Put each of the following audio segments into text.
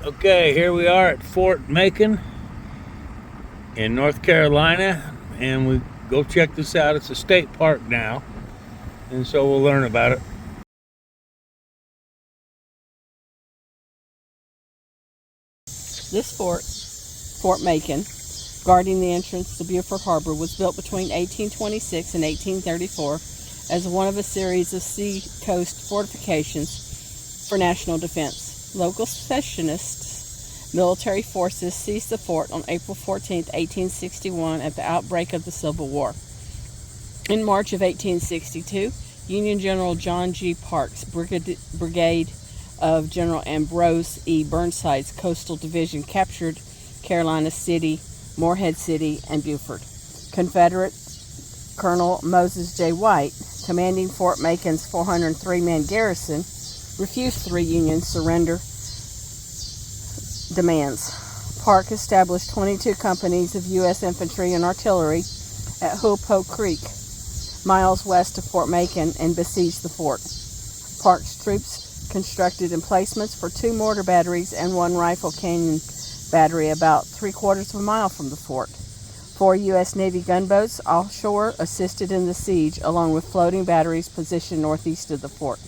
Okay, here we are at Fort Macon in North Carolina, and we go check this out. It's a state park now, and so we'll learn about it. This fort, Fort Macon, guarding the entrance to Beaufort Harbor, was built between 1826 and 1834 as one of a series of sea-coast fortifications for national defense. Local secessionists military forces seized the fort on April 14, 1861 at the outbreak of the Civil War. In March of 1862, Union General John G. Parke's brigade of General Ambrose E. Burnside's coastal division captured Carolina City, Morehead City, and Beaufort. Confederate Colonel Moses J. White, commanding Fort Macon's 403-man garrison, refused three Union surrender demands. Parke established 22 companies of U.S. infantry and artillery at Hoop Creek, miles west of Fort Macon, and besieged the fort. Parke's troops constructed emplacements for 2 mortar batteries and 1 rifle cannon battery about 3/4 of a mile from the fort. 4 U.S. Navy gunboats offshore assisted in the siege, along with floating batteries positioned northeast of the fort.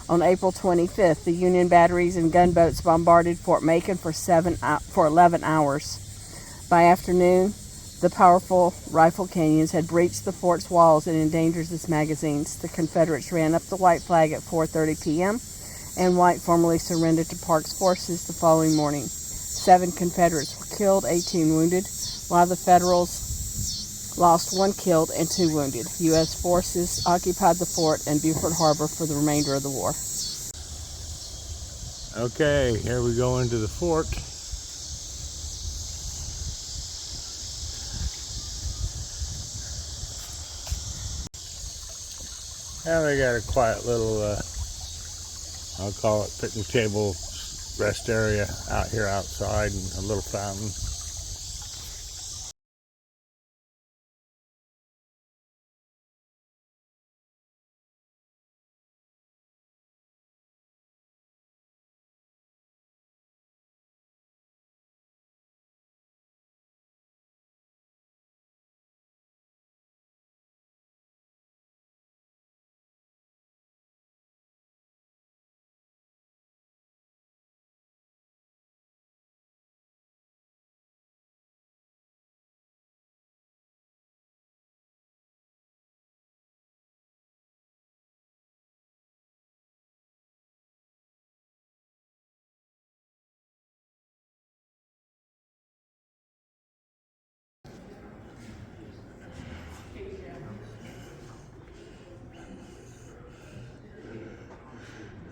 On April 25th, the Union batteries and gunboats bombarded Fort Macon for 11 hours. By afternoon, the powerful rifle cannons had breached the fort's walls and endangered its magazines. The Confederates ran up the white flag at 4:30 p.m., and White formally surrendered to Parke's forces the following morning. 7 Confederates were killed, 18 wounded, while the Federals lost 1 killed and 2 wounded. U.S. forces occupied the fort and Beaufort Harbor for the remainder of the war. Okay, here we go into the fort. Now they got a quiet little, I'll call it picnic table rest area out here outside, and a little fountain.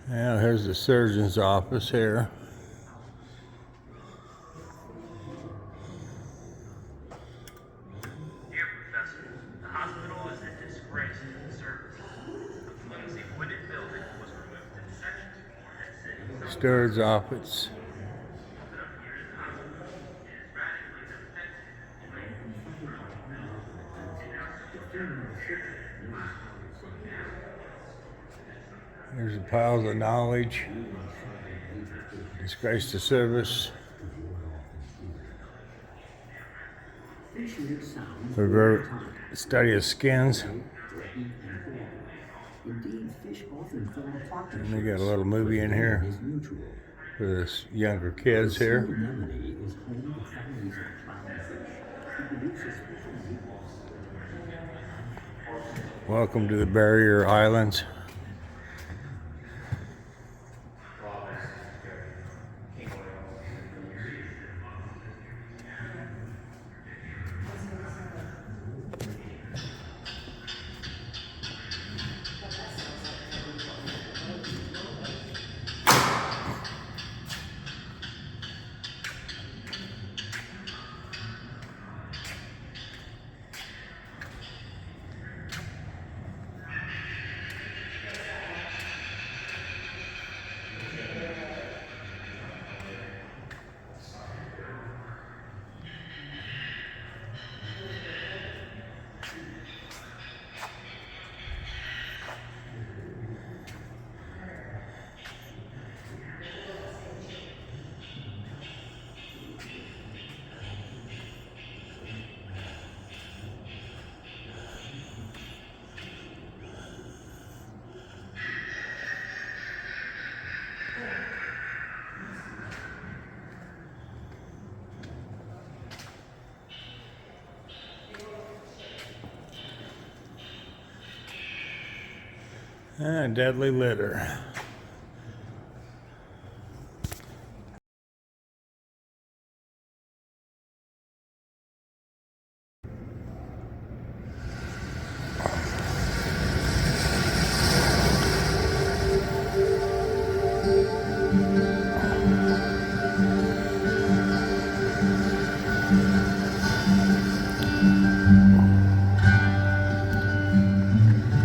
Now here's the surgeon's office here. Dear Professor, the hospital is a disgrace to the service. The flimsy wooden building was removed in sections from Morehead City. Steward's office. But up here in the hospital, it is radically defective and labeled. And now Here's the piles of knowledge. Disgrace to service. For study of skins. And they got a little movie in here for the younger kids here. Welcome to the Barrier Islands. Deadly litter.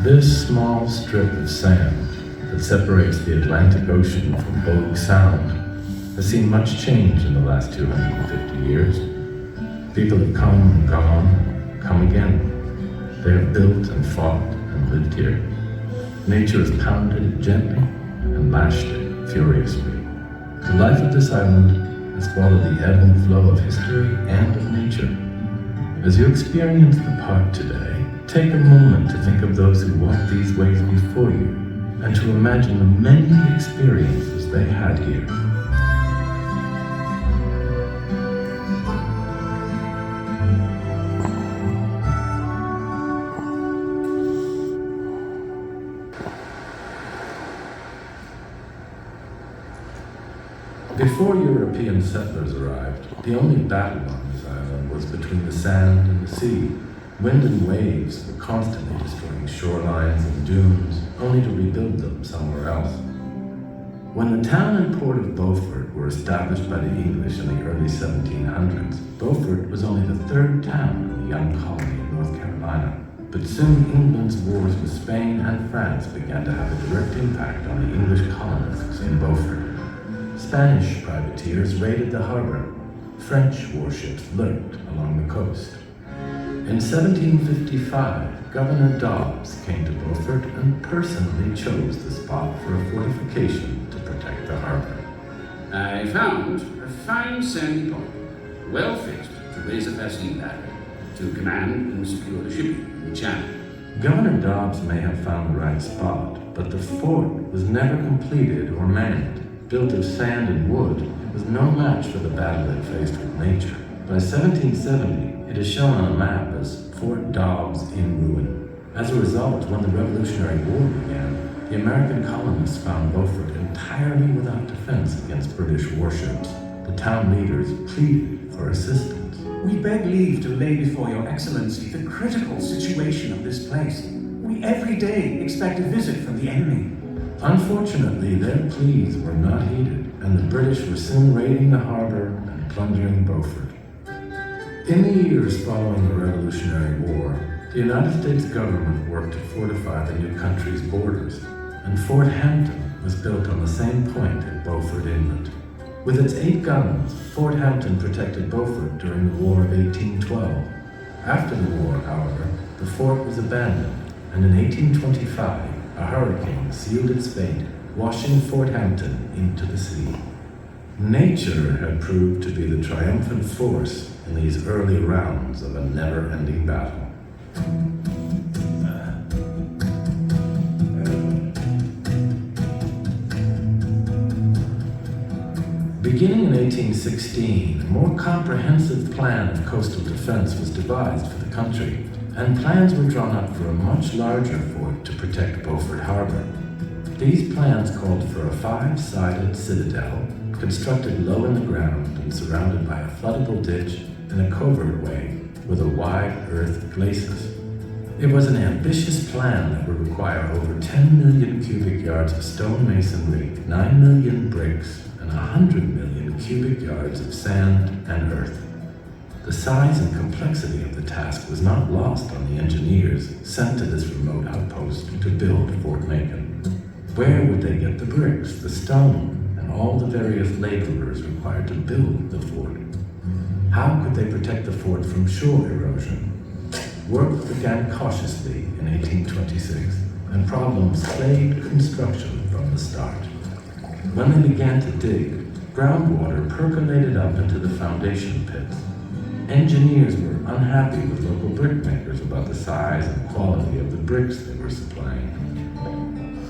This small strip of sand that separates the Atlantic Ocean from Bogue Sound has seen much change in the last 250 years. People have come and gone, come again. They have built and fought and lived here. Nature has pounded it gently and lashed it furiously. The life of this island has followed the ebb and flow of history and of nature. As you experience the park today, take a moment to think of those who walked these ways before you, and to imagine the many experiences they had here. Before European settlers arrived, the only battle on this island was between the sand and the sea. Wind and waves were constantly destroying shorelines and dunes, only to rebuild them somewhere else. When the town and port of Beaufort were established by the English in the early 1700s, Beaufort was only the third town in the young colony of North Carolina. But soon England's wars with Spain and France began to have a direct impact on the English colonists in Beaufort. Spanish privateers raided the harbor. French warships lurked along the coast. In 1755, Governor Dobbs came to Beaufort and personally chose the spot for a fortification to protect the harbor. I found a fine sandy point, well fixed to raise a steam battery, to command and secure the shipping in the channel. Governor Dobbs may have found the right spot, but the fort was never completed or manned. Built of sand and wood, it was no match for the battle it faced with nature. By 1770, it is shown on a map as Fort Dobbs in ruin. As a result, when the Revolutionary War began, the American colonists found Beaufort entirely without defense against British warships. The town leaders pleaded for assistance. We beg leave to lay before your excellency the critical situation of this place. We every day expect a visit from the enemy. Unfortunately, their pleas were not heeded, and the British were soon raiding the harbor and plundering Beaufort. In the years following the Revolutionary War, the United States government worked to fortify the new country's borders, and Fort Hampton was built on the same point at Beaufort Inlet. With its 8 guns, Fort Hampton protected Beaufort during the War of 1812. After the war, however, the fort was abandoned, and in 1825, a hurricane sealed its fate, washing Fort Hampton into the sea. Nature had proved to be the triumphant force in these early rounds of a never-ending battle. Beginning in 1816, a more comprehensive plan of coastal defense was devised for the country, and plans were drawn up for a much larger fort to protect Beaufort Harbor. These plans called for a 5-sided citadel, constructed low in the ground and surrounded by a floodable ditch in a covert way with a wide earth glacis. It was an ambitious plan that would require over 10 million cubic yards of stone masonry, 9 million bricks, and 100 million cubic yards of sand and earth. The size and complexity of the task was not lost on the engineers sent to this remote outpost to build Fort Macon. Where would they get the bricks, the stone, and all the various laborers required to build the fort? How could they protect the fort from shore erosion? Work began cautiously in 1826, and problems plagued construction from the start. When they began to dig, groundwater percolated up into the foundation pits. Engineers were unhappy with local brickmakers about the size and quality of the bricks they were supplying.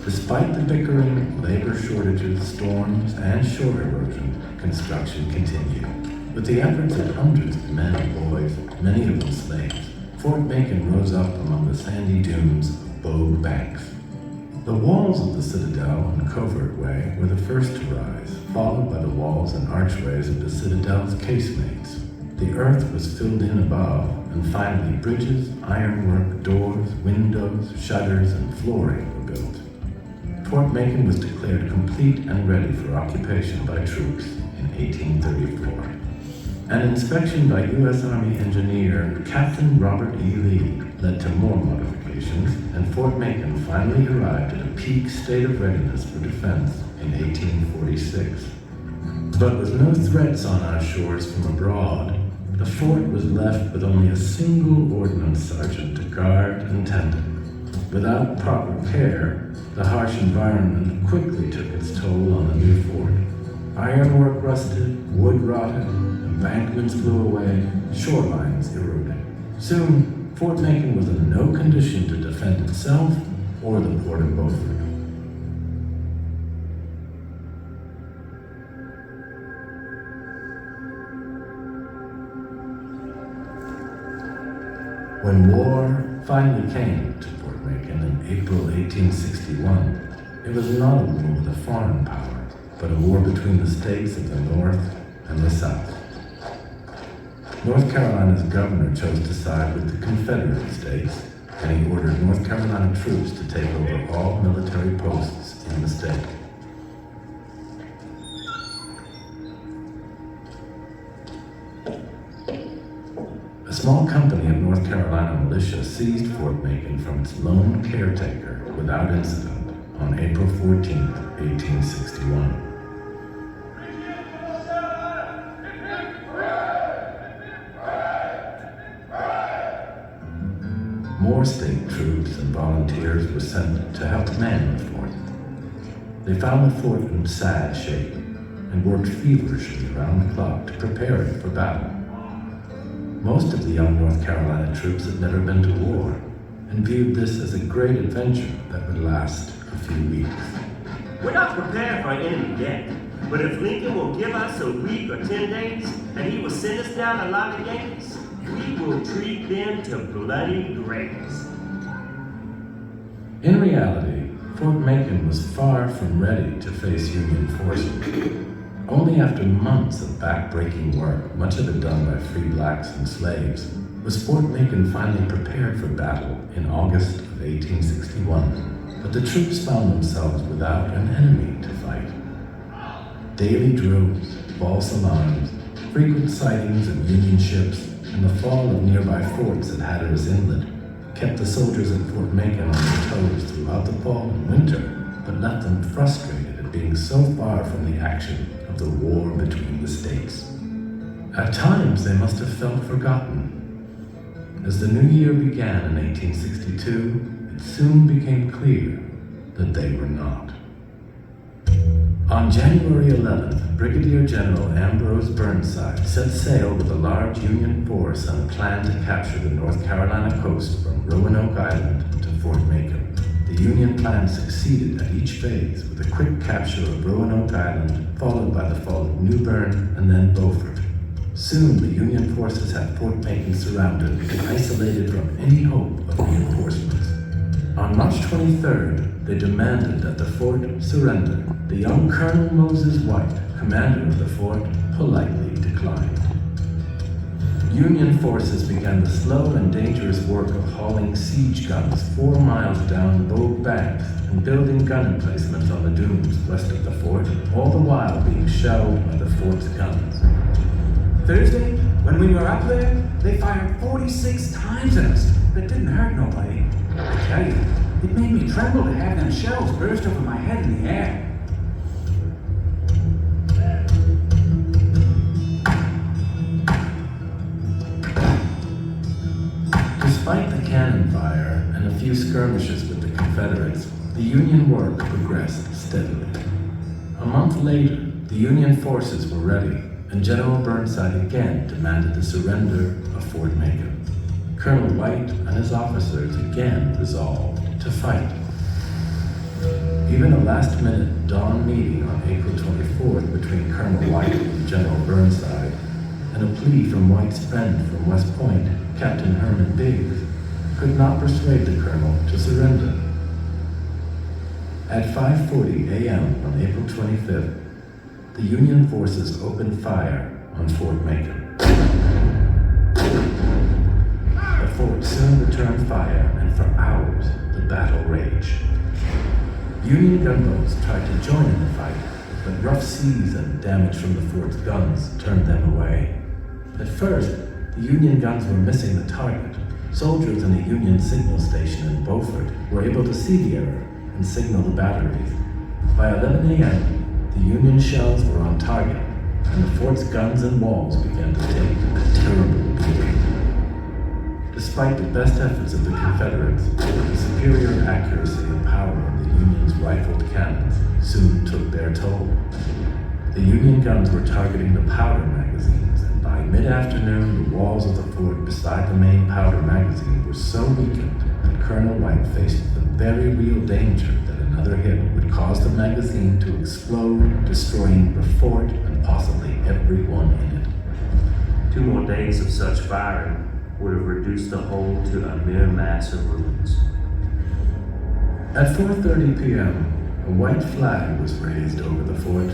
Despite the bickering, labor shortages, storms, and shore erosion, construction continued. With the efforts of hundreds of men and boys, many of them slaves, Fort Macon rose up among the sandy dunes of Bogue Banks. The walls of the citadel and covert way were the first to rise, followed by the walls and archways of the citadel's casemates. The earth was filled in above, and finally bridges, ironwork, doors, windows, shutters, and flooring were built. Fort Macon was declared complete and ready for occupation by troops in 1834. An inspection by U.S. Army engineer Captain Robert E. Lee led to more modifications, and Fort Macon finally arrived at a peak state of readiness for defense in 1846. But with no threats on our shores from abroad, the fort was left with only a single ordnance sergeant to guard and tend it. Without proper care, the harsh environment quickly took its toll on the new fort. Ironwork rusted, wood rotted, embankments blew away, shorelines eroded. Soon, Fort Macon was in no condition to defend itself or the port of Beaufort. When war finally came to Fort Macon in April 1861, it was not a war with a foreign power, but a war between the states of the North and the South. North Carolina's governor chose to side with the Confederate States, and he ordered North Carolina troops to take over all military posts in the state. A small company of North Carolina militia seized Fort Macon from its lone caretaker without incident on April 14, 1861. More state troops and volunteers were sent to help man the fort. They found the fort in sad shape and worked feverishly around the clock to prepare it for battle. Most of the young North Carolina troops had never been to war and viewed this as a great adventure that would last a few weeks. We're not prepared for an enemy yet, but if Lincoln will give us a week or 10 days and he will send us down a lot of Yankees, we will treat them to bloody graves. In reality, Fort Macon was far from ready to face Union forces. Only after months of back-breaking work, much of it done by free blacks and slaves, was Fort Macon finally prepared for battle in August of 1861. But the troops found themselves without an enemy to fight. Daily drills, false alarms, frequent sightings of Union ships, and the fall of nearby forts at Hatteras Inlet kept the soldiers at Fort Macon on their toes throughout the fall and winter, but left them frustrated at being so far from the action of the war between the states. At times, they must have felt forgotten. As the new year began in 1862, it soon became clear that they were not. On January 11th, Brigadier General Ambrose Burnside set sail with a large Union force on a plan to capture the North Carolina coast from Roanoke Island to Fort Macon. The Union plan succeeded at each phase with a quick capture of Roanoke Island, followed by the fall of New Bern and then Beaufort. Soon the Union forces had Fort Macon surrounded and isolated from any hope of reinforcements. On March 23rd, they demanded that the fort surrender. The young Colonel Moses White, commander of the fort, politely declined. Union forces began the slow and dangerous work of hauling siege guns 4 miles down Bogue Banks and building gun emplacements on the dunes west of the fort, all the while being shelled by the fort's guns. Thursday, when we were up there, they fired 46 times at us, but didn't hurt nobody. I tell you, it made me tremble to have them shells burst over my head in the air. Despite the cannon fire and a few skirmishes with the Confederates, the Union work progressed steadily. A month later, the Union forces were ready, and General Burnside again demanded the surrender of Fort Macon. Colonel White and his officers again resolved to fight. Even a last-minute dawn meeting on April 24th between Colonel White and General Burnside, and a plea from White's friend from West Point, Captain Herman Biggs, could not persuade the colonel to surrender. At 5:40 a.m. on April 25th, the Union forces opened fire on Fort Macon. The fort soon returned fire, and for hours, the battle raged. Union gunboats tried to join in the fight, but rough seas and damage from the fort's guns turned them away. At first, the Union guns were missing the target. Soldiers in a Union signal station in Beaufort were able to see the error and signal the batteries. By 11 a.m., the Union shells were on target, and the fort's guns and walls began to take a terrible beating. Despite the best efforts of the Confederates, the superior accuracy and power of the Union's rifled cannons soon took their toll. The Union guns were targeting the powder magazines, and by mid-afternoon, the walls of the fort beside the main powder magazine were so weakened that Colonel White faced the very real danger that another hit would cause the magazine to explode, destroying the fort and possibly everyone in it. 2 more days of such firing would have reduced the whole to a mere mass of ruins. At 4:30 p.m., a white flag was raised over the fort,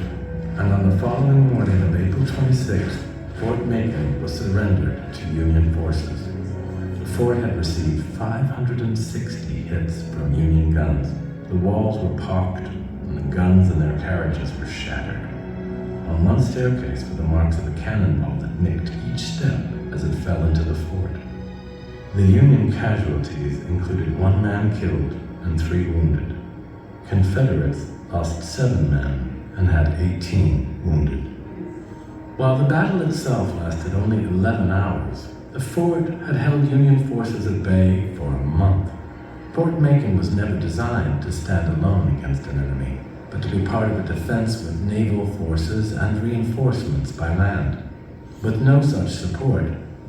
and on the following morning of April 26th, Fort Macon was surrendered to Union forces. The fort had received 560 hits from Union guns. The walls were pocked, and the guns and their carriages were shattered. On one staircase were the marks of a cannonball that nicked each step as it fell into the fort. The Union casualties included 1 man killed and 3 wounded. Confederates lost 7 men and had 18 wounded. While the battle itself lasted only 11 hours, the fort had held Union forces at bay for a month. Fort Macon was never designed to stand alone against an enemy, but to be part of a defense with naval forces and reinforcements by land. With no such support,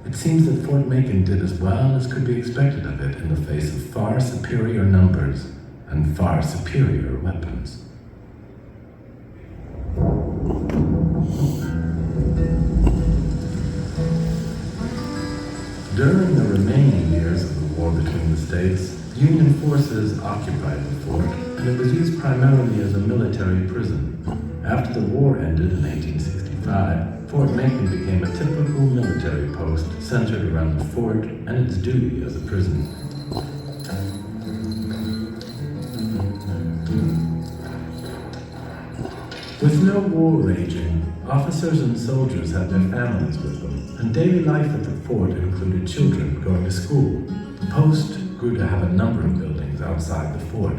it seems that Fort Macon did as well as could be expected of it in the face of far superior numbers and far superior weapons. During the remaining years of the war between the states, Union forces occupied the fort, and it was used primarily as a military prison. After the war ended in 1865, Fort Macon became a typical military post centered around the fort and its duty as a prison. With no war raging, officers and soldiers had their families with them, and daily life at the fort included children going to school. The post grew to have a number of buildings outside the fort.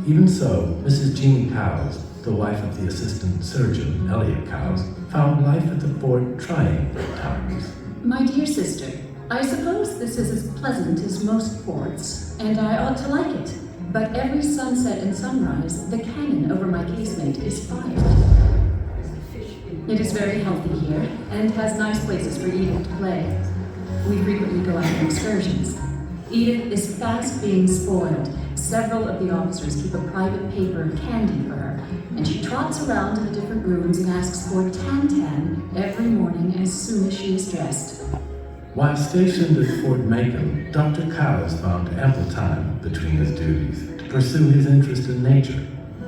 Even so, Mrs. Jeanie Cowes, the wife of the assistant surgeon, Elliot Cowes, found life at the fort trying at times. My dear sister, I suppose this is as pleasant as most forts, and I ought to like it. But every sunset and sunrise, the cannon over my casemate is fired. It is very healthy here, and has nice places for Edith to play. We frequently go out on excursions. Edith is fast being spoiled. Several of the officers keep a private paper of candy for her, and she trots around to the different rooms and asks for tan-tan every morning as soon as she is dressed. While stationed at Fort Macon, Dr. Cowes found ample time between his duties to pursue his interest in nature.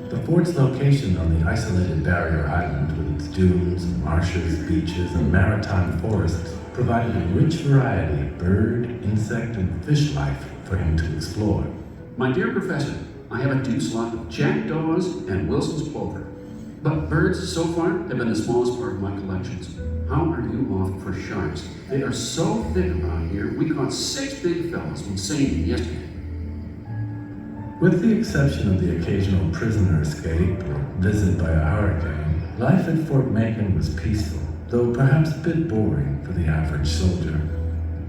The fort's location on the isolated barrier island with its dunes, marshes, beaches, and maritime forests provided a rich variety of bird, insect, and fish life for him to explore. My dear professor, I have a deuce lot of jackdaws and Wilson's plover. But birds so far have been the smallest part of my collections. How are you off for sharks? They are so thick around here, we caught 6 big fellows from seining yesterday. With the exception of the occasional prisoner escape or visit by a hurricane, life at Fort Macon was peaceful, though perhaps a bit boring for the average soldier.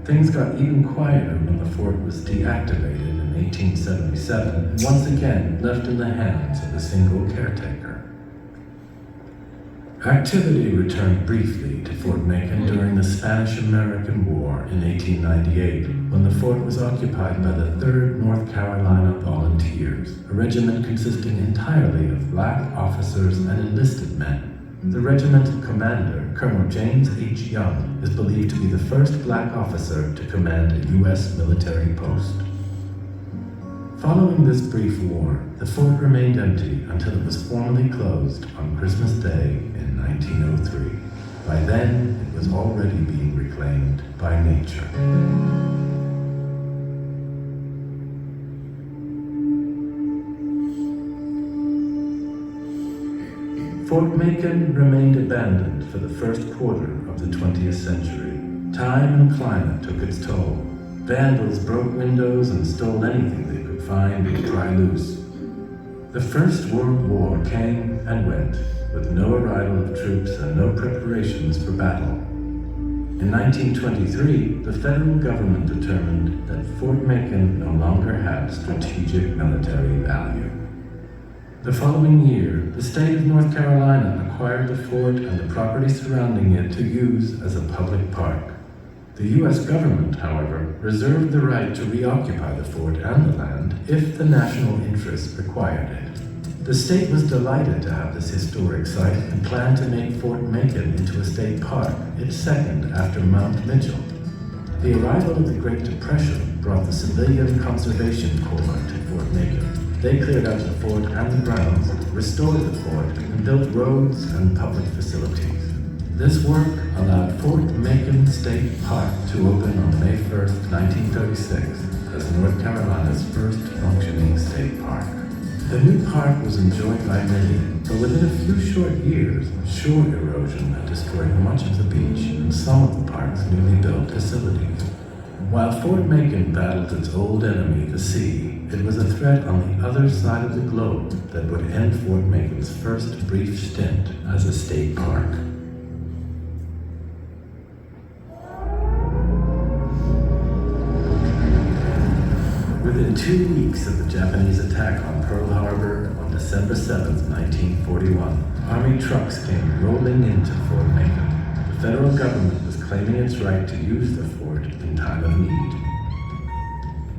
Things got even quieter when the fort was deactivated in 1877 and once again left in the hands of a single caretaker. Activity returned briefly to Fort Macon during the Spanish-American War in 1898, when the fort was occupied by the 3rd North Carolina Volunteers, a regiment consisting entirely of black officers and enlisted men. The regimental commander, Colonel James H. Young, is believed to be the first black officer to command a U.S. military post. Following this brief war, the fort remained empty until it was formally closed on Christmas Day in 1903. By then, it was already being reclaimed by nature. Fort Macon remained abandoned for the first quarter of the 20th century. Time and climate took its toll. Vandals broke windows and stole anything they could find and pry loose. The First World War came and went, with no arrival of troops and no preparations for battle. In 1923, the federal government determined that Fort Macon no longer had strategic military value. The following year, the state of North Carolina acquired the fort and the property surrounding it to use as a public park. The U.S. government, however, reserved the right to reoccupy the fort and the land if the national interest required it. The state was delighted to have this historic site and planned to make Fort Macon into a state park, its second after Mount Mitchell. The arrival of the Great Depression brought the Civilian Conservation Corps to Fort Macon. They cleared out the fort and the grounds, restored the fort, and built roads and public facilities. This work allowed Fort Macon State Park to open on May 1st, 1936, as North Carolina's first functioning state park. The new park was enjoyed by many, but within a few short years, shore erosion had destroyed much of the beach and some of the park's newly built facilities. While Fort Macon battled its old enemy, the sea, it was a threat on the other side of the globe that would end Fort Macon's first brief stint as a state park. Within 2 weeks of the Japanese attack on Pearl Harbor on December 7, 1941, Army trucks came rolling into Fort Macon. The federal government was claiming its right to use the fort in time of need.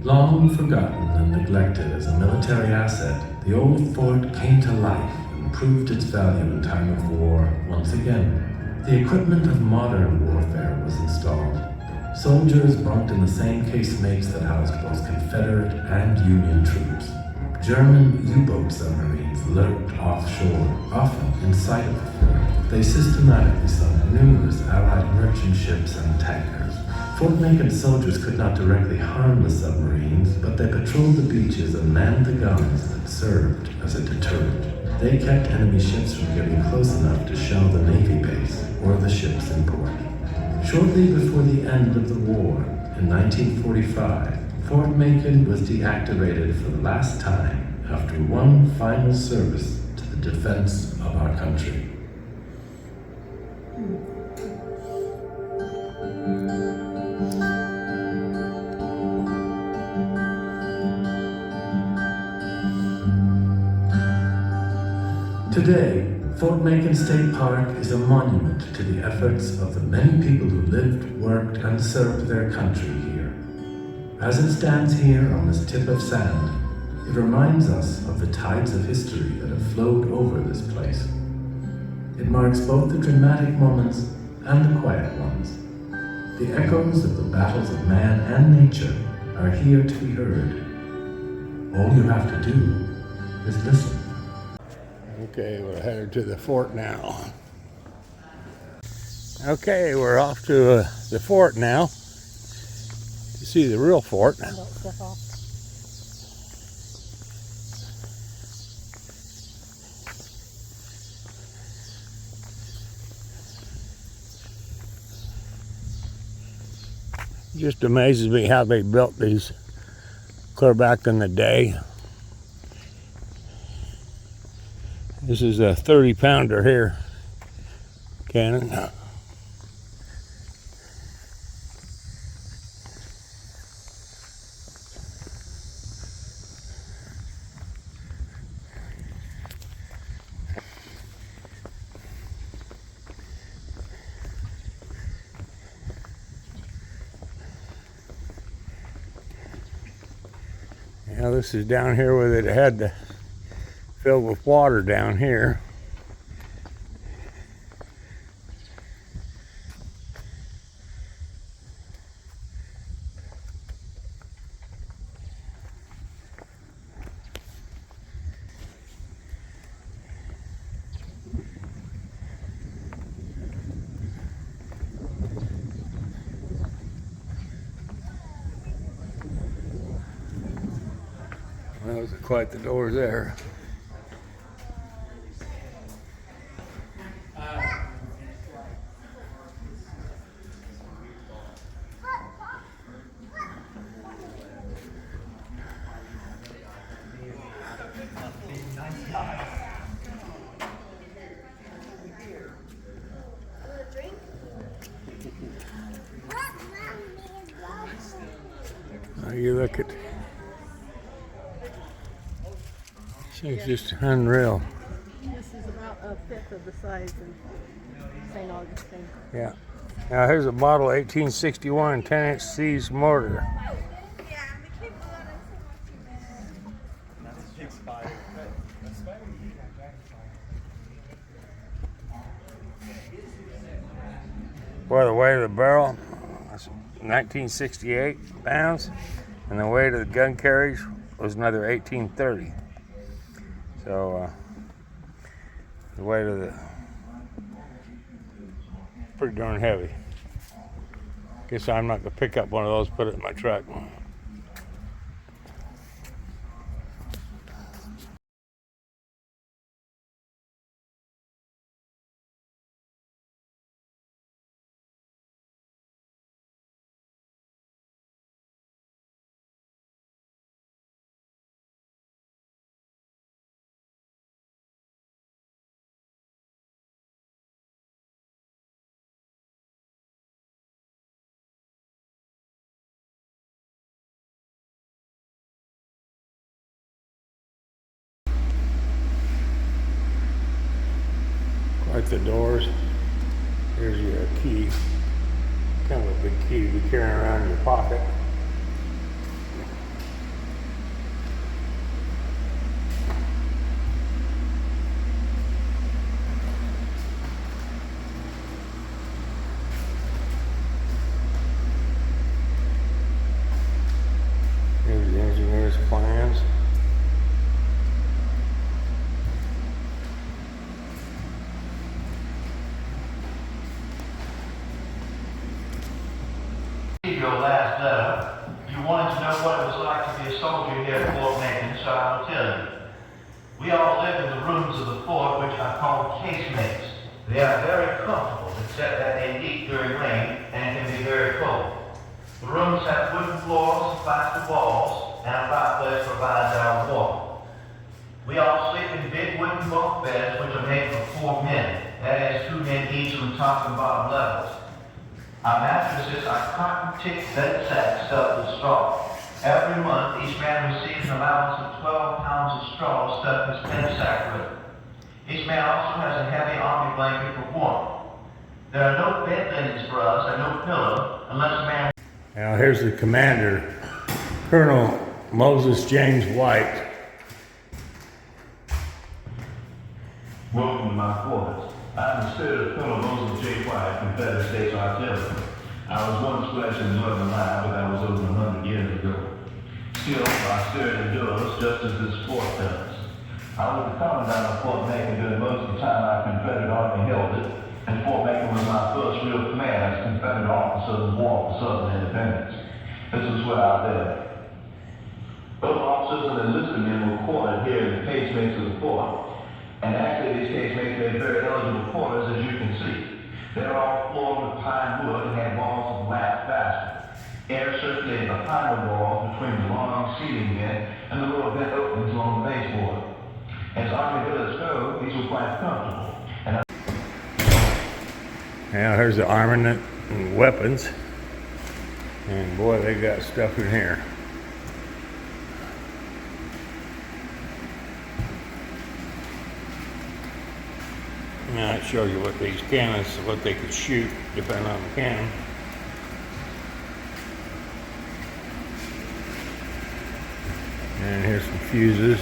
Long forgotten and neglected as a military asset, the old fort came to life and proved its value in time of war once again. The equipment of modern warfare was installed. Soldiers bunked in the same casemates that housed both Confederate and Union troops. German U-boat submarines lurked offshore, often in sight of the fort. They systematically sunk numerous Allied merchant ships and tankers. Fort Macon soldiers could not directly harm the submarines, but they patrolled the beaches and manned the guns that served as a deterrent. They kept enemy ships from getting close enough to shell the Navy base or the ships in port. Shortly before the end of the war, in 1945, Fort Macon was deactivated for the last time after one final service to the defense of our country. Today, Fort Macon State Park is a monument to the efforts of the many people who lived, worked, and served their country here. As it stands here on this tip of sand, it reminds us of the tides of history that have flowed over this place. It marks both the dramatic moments and the quiet ones. The echoes of the battles of man and nature are here to be heard. All you have to do is listen. Okay, we're headed to the fort now. Okay, we're off to the fort now to see the real fort. Don't step off. Just amazes me how they built these clear back in the day. This is a 30-pounder here, cannon. Now this is down here where they had to fill with water down here. Those are quite the doors there. You look at, it's just unreal. This is about a fifth of the size in St. Augustine. Yeah. Now here's a model 1861 10-inch siege mortar. Boy, the weight of the barrel, 1968 pounds, and the weight of the gun carriage was another 1830. So the weight of the pretty darn heavy. Guess I'm not gonna pick up one of those, put it in my truck. Quite the doors. Here's your key. Kind of a big key to be carrying around in your pocket. Here's the engineer's plans. Your last letter, you wanted to know what it was like to be a soldier here at Fort Macon, so I will tell you. We all live in the rooms of the fort, which are called casemates. They are very comfortable, except that they leak during rain and can be very cold. The rooms have wooden floors, plaster walls, and a fireplace provides our water. We all sleep in big wooden bunk beds, which are made for 4 men. That is, 2 men each from top and bottom levels. Our mattresses are cotton tick bed sacks stuffed with straw. Every month, each man receives an allowance of 12 pounds of straw stuffed in his bed sack with him. Each man also has a heavy army blanket for warmth. There are no bed linens for us and no pillow unless a man... Now here's the commander, Colonel Moses James White. Welcome to my quarters. I'm instead of Colonel Moses J. White, Confederate States Artillery. I was once flesh and blood alive, but that was over 100 years ago. Still, I still endures just as this fort does. I was the commandant of Fort Macon during most of the time our Confederate Army held it, and Fort Macon was my first real command as Confederate officer in the War for Southern Independence. This is where I lived. Both officers and enlisted men were quartered here in the casemates of the fort. And actually, these casemates made very eligible quarters, as you can see. They're all floored with pine wood and had walls of lath fastened. Air circulated behind the walls between the long seating vent and the little vent openings along the baseboard. As Army villas go, these were quite comfortable. Now here's the armament and weapons. And boy, they got stuff in here. Now it shows you what these cannons, what they could shoot, depending on the cannon. And here's some fuses.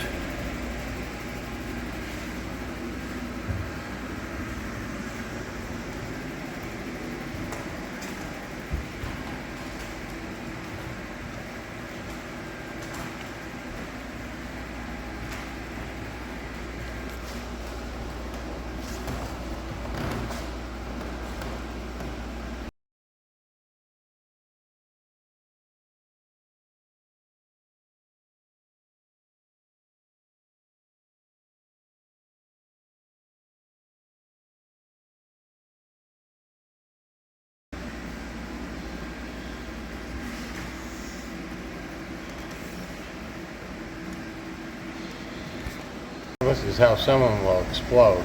This is how some of them will explode.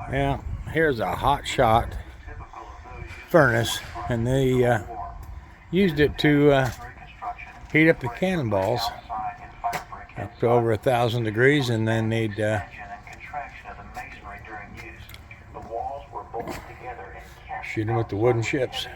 Now, here's a hot shot furnace, and they used it to heat up the cannonballs up to over 1,000 degrees, and then they'd shoot them with the wooden ships.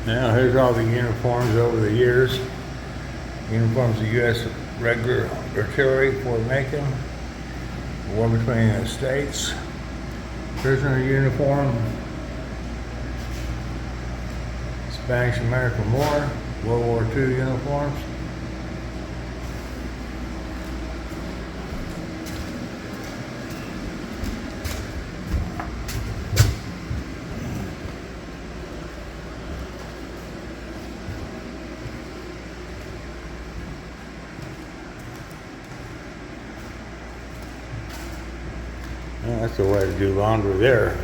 Now here's all the uniforms over the years. Uniforms of U.S. Regular Artillery, Fort Macon, War between the states, prisoner uniform, Spanish-American War, World War II uniforms. Well, that's the way to do laundry there.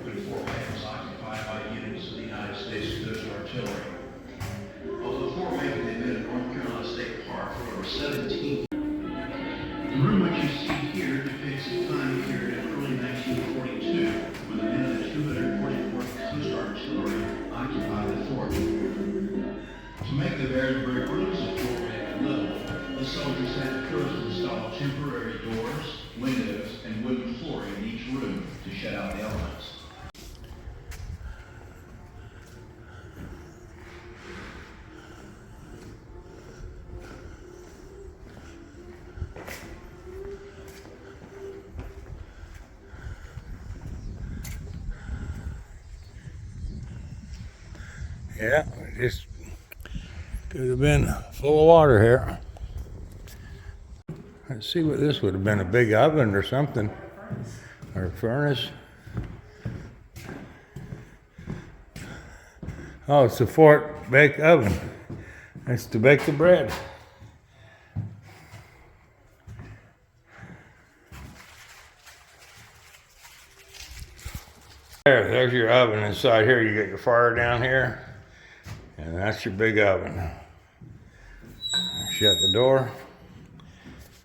When Fort Macon was occupied by units of the United States Coast Artillery. Although Fort Macon had been in North Carolina State Park for over 17 years. The room which you see here depicts a time period in early 1942 when the men of the 244th Coast Artillery occupied the fort. To make the very rooms of Fort Macon livable, the soldiers had first install temporary doors, windows, and wooden flooring in each room to shut out the elements. Yeah, just could have been full of water here. Let's see what this would have been, a big oven or something, or a furnace. Oh, it's a Fort Bake oven. That's to bake the bread. There's your oven inside here. You got your fire down here, and that's your big oven. Shut the door.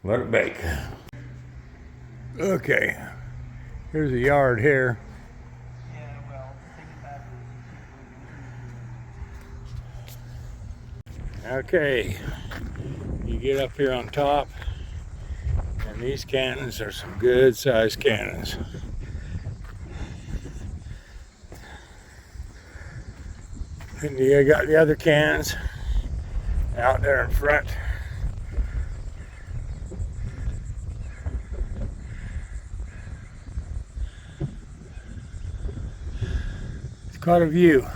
Let it bake. Okay, here's a yard here. Okay, you get up here on top, and these cannons are some good sized cannons. And you got the other cannons out there in front. It's quite a view.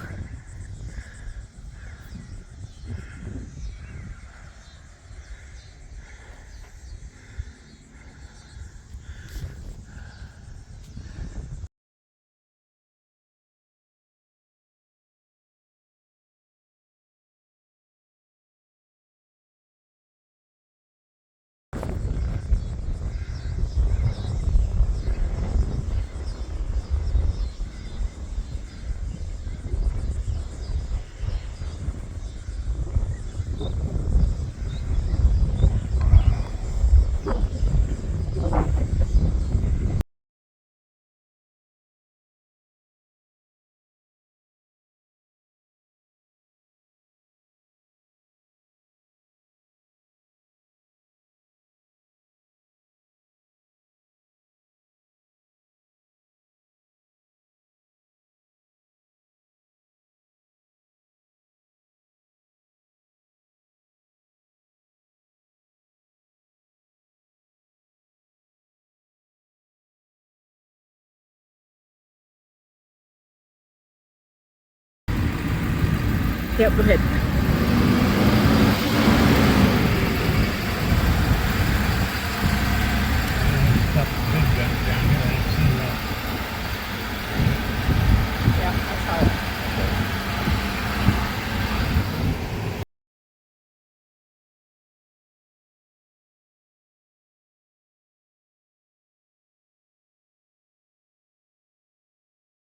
Yep, go ahead.